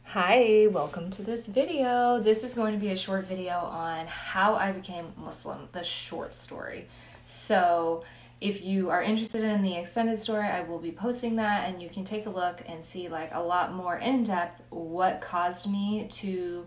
Hi, welcome to this video. This is going to be a short video on how I became Muslim, the short story. So if you are interested in the extended story, I will be posting that and you can take a look and see like a lot more in depth what caused me to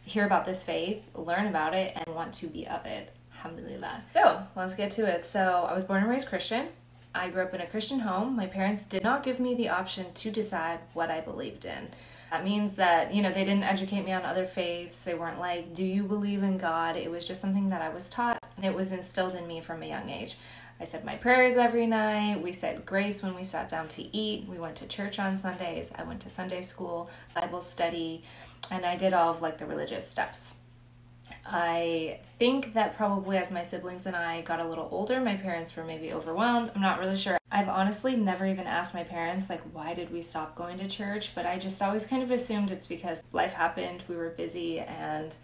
hear about this faith, learn about it, and want to be of it. Alhamdulillah. So let's get to it. So I was born and raised Christian. I grew up in a Christian home. My parents did not give me the option to decide what I believed in. That means that, they didn't educate me on other faiths. They weren't like, do you believe in God? It was just something that I was taught, and it was instilled in me from a young age. I said my prayers every night. We said grace when we sat down to eat. We went to church on Sundays. I went to Sunday school, Bible study, and I did all of like the religious steps. I think that probably as my siblings and I got a little older, my parents were maybe overwhelmed. I'm not really sure. I've honestly never even asked my parents, like, why did we stop going to church? But I just always kind of assumed it's because life happened, we were busy, and,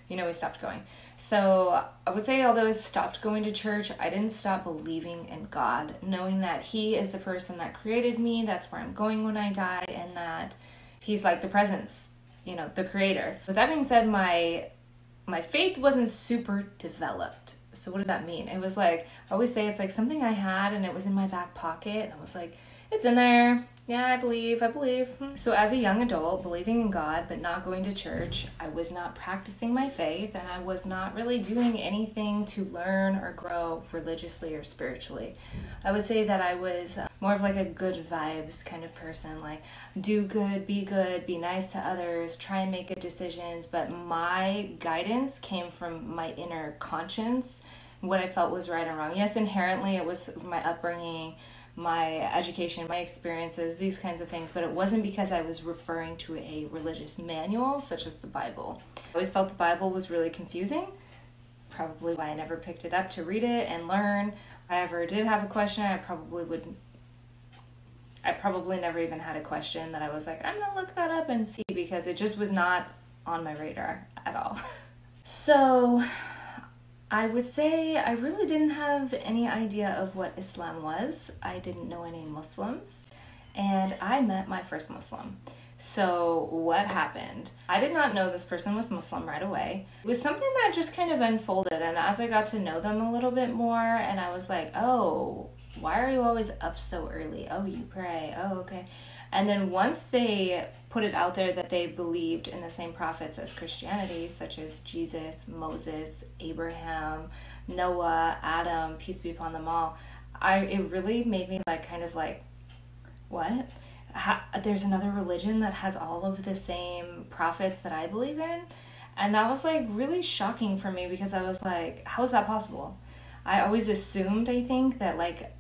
we stopped going. So I would say, although I stopped going to church, I didn't stop believing in God, knowing that He is the person that created me, that's where I'm going when I die, and that He's like the presence, the creator. With that being said, my faith wasn't super developed. So what does that mean? It was like, I always say it's like something I had and it was in my back pocket. And I was like, it's in there. Yeah, I believe. So as a young adult, believing in God, but not going to church, I was not practicing my faith and I was not really doing anything to learn or grow religiously or spiritually. I would say that I was more of like a good vibes kind of person, like do good, be nice to others, try and make good decisions. But my guidance came from my inner conscience, what I felt was right and wrong. Yes, inherently it was my upbringing, my education, my experiences, these kinds of things, but it wasn't because I was referring to a religious manual such as the Bible. I always felt the Bible was really confusing, probably why I never picked it up to read it and learn. If I ever did have a question, I probably never even had a question that I was like, I'm gonna look that up and see, because it just was not on my radar at all. So I would say I really didn't have any idea of what Islam was. I didn't know any Muslims, and I met my first Muslim. So what happened? I did not know this person was Muslim right away. It was something that just kind of unfolded, and as I got to know them a little bit more, and I was like, oh, why are you always up so early? Oh, you pray. Oh, okay. And then once they put it out there that they believed in the same prophets as Christianity, such as Jesus, Moses, Abraham, Noah, Adam, peace be upon them all, it really made me what? There's another religion that has all of the same prophets that I believe in? And that was like really shocking for me, because I was like, how is that possible? I always assumed, I think, that like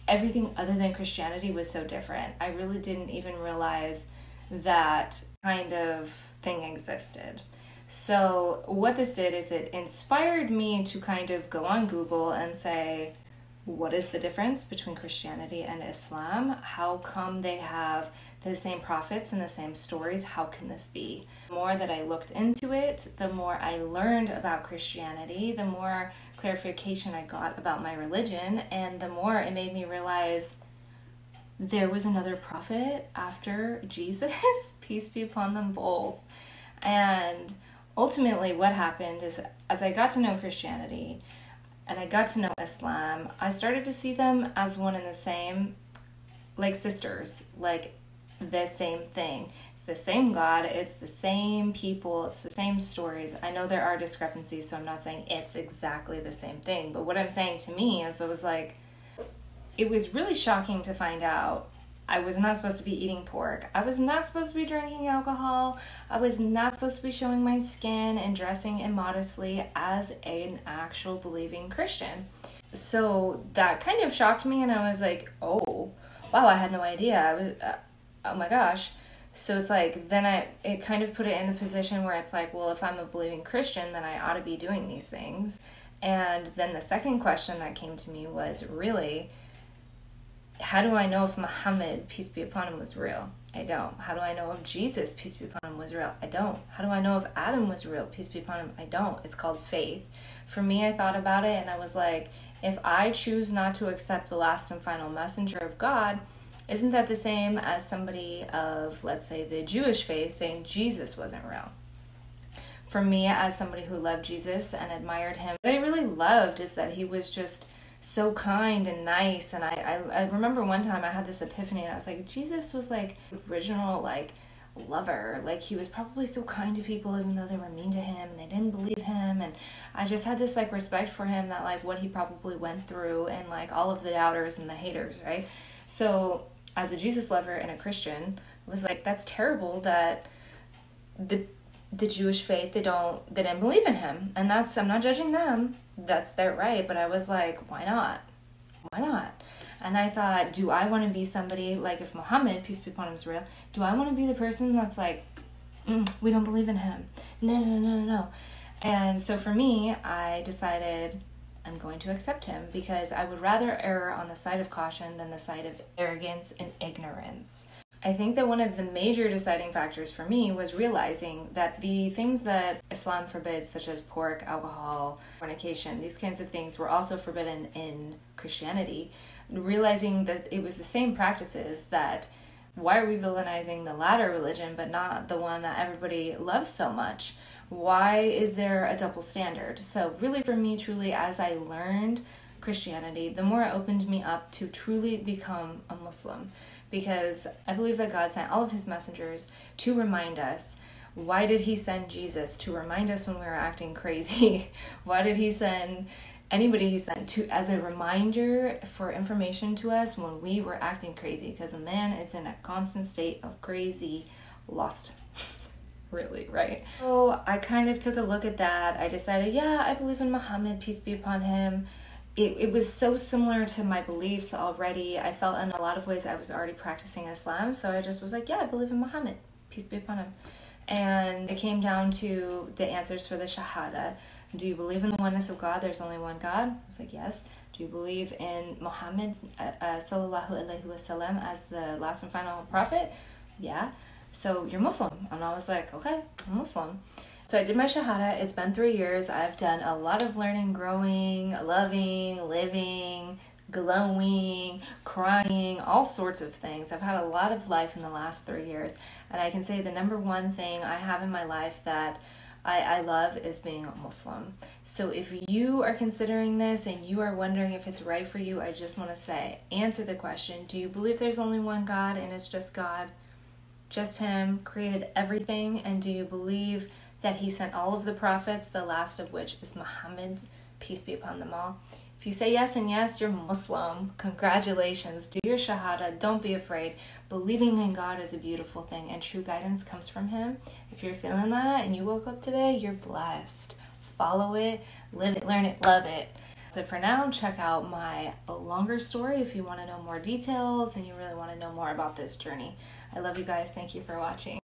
everything other than Christianity was so different. I really didn't even realize that kind of thing existed. So what this did is it inspired me to kind of go on Google and say, what is the difference between Christianity and Islam? How come they have the same prophets and the same stories? How can this be? The more that I looked into it, the more I learned about Christianity, the more clarification I got about my religion, and the more it made me realize there was another prophet after Jesus, peace be upon them both. And ultimately what happened is, as I got to know Christianity and I got to know Islam, I started to see them as one and the same, like sisters, like the same thing. It's the same God, it's the same people, it's the same stories. I know there are discrepancies, so I'm not saying it's exactly the same thing, but what I'm saying to me is, it was really shocking to find out I was not supposed to be eating pork. I was not supposed to be drinking alcohol. I was not supposed to be showing my skin and dressing immodestly as an actual believing Christian. So that kind of shocked me, and I was like, oh, wow, I had no idea. Oh my gosh. So it's like, then it kind of put it in the position where it's like, well, if I'm a believing Christian, then I ought to be doing these things. And then the second question that came to me was, really, how do I know if Muhammad, peace be upon him, was real? I don't. How do I know if Jesus, peace be upon him, was real? I don't. How do I know if Adam was real, peace be upon him? I don't. It's called faith. For me, I thought about it and I was like, if I choose not to accept the last and final messenger of God, isn't that the same as somebody of, let's say, the Jewish faith saying Jesus wasn't real? For me, as somebody who loved Jesus and admired him, what I really loved is that he was just so kind and nice. And I remember one time I had this epiphany, and I was like, Jesus was like original, like, lover. Like, he was probably so kind to people even though they were mean to him and they didn't believe him. And I just had this like respect for him, that like what he probably went through, and like all of the doubters and the haters, right? So as a Jesus lover and a Christian, I was like, that's terrible that the Jewish faith, they didn't believe in him. And that's, I'm not judging them, that's their right, but I was like, why not? And I thought, do I want to be somebody, like if Muhammad, peace be upon him, is real, do I want to be the person that's like, we don't believe in him? No. And so for me, I decided I'm going to accept him, because I would rather err on the side of caution than the side of arrogance and ignorance. I think that one of the major deciding factors for me was realizing that the things that Islam forbids, such as pork, alcohol, fornication, these kinds of things, were also forbidden in Christianity. Realizing that it was the same practices, that why are we villainizing the latter religion but not the one that everybody loves so much? Why is there a double standard? So really, for me, truly, as I learned Christianity, the more it opened me up to truly become a Muslim. Because I believe that God sent all of his messengers to remind us. Why did he send Jesus? To remind us when we were acting crazy. Why did he send anybody he sent to as a reminder for information to us when we were acting crazy? Because a man is in a constant state of crazy, lost. Really, right? So I kind of took a look at that. I decided, yeah, I believe in Muhammad, peace be upon him. It was so similar to my beliefs already. I felt in a lot of ways I was already practicing Islam, so I just was like, yeah, I believe in Muhammad, peace be upon him. And it came down to the answers for the Shahada. Do you believe in the oneness of God? There's only one God? I was like, yes. Do you believe in Muhammad sallallahu alaihi wasallam as the last and final prophet? Yeah. So you're Muslim. And I was like, okay, I'm Muslim. So I did my Shahada. It's been 3 years. I've done a lot of learning, growing, loving, living, glowing, crying, all sorts of things. I've had a lot of life in the last 3 years. And I can say the number one thing I have in my life that I love is being a Muslim. So if you are considering this and you are wondering if it's right for you, I just want to say, answer the question. Do you believe there's only one God and it's just God? Just him created everything? And do you believe that he sent all of the prophets, the last of which is Muhammad, peace be upon them all? If you say yes and yes, you're Muslim. Congratulations. Do your Shahada. Don't be afraid. Believing in God is a beautiful thing, and true guidance comes from him. If you're feeling that and you woke up today, you're blessed. Follow it, live it, learn it, love it. So for now, check out my longer story if you want to know more details and you really want to know more about this journey. I love you guys. Thank you for watching.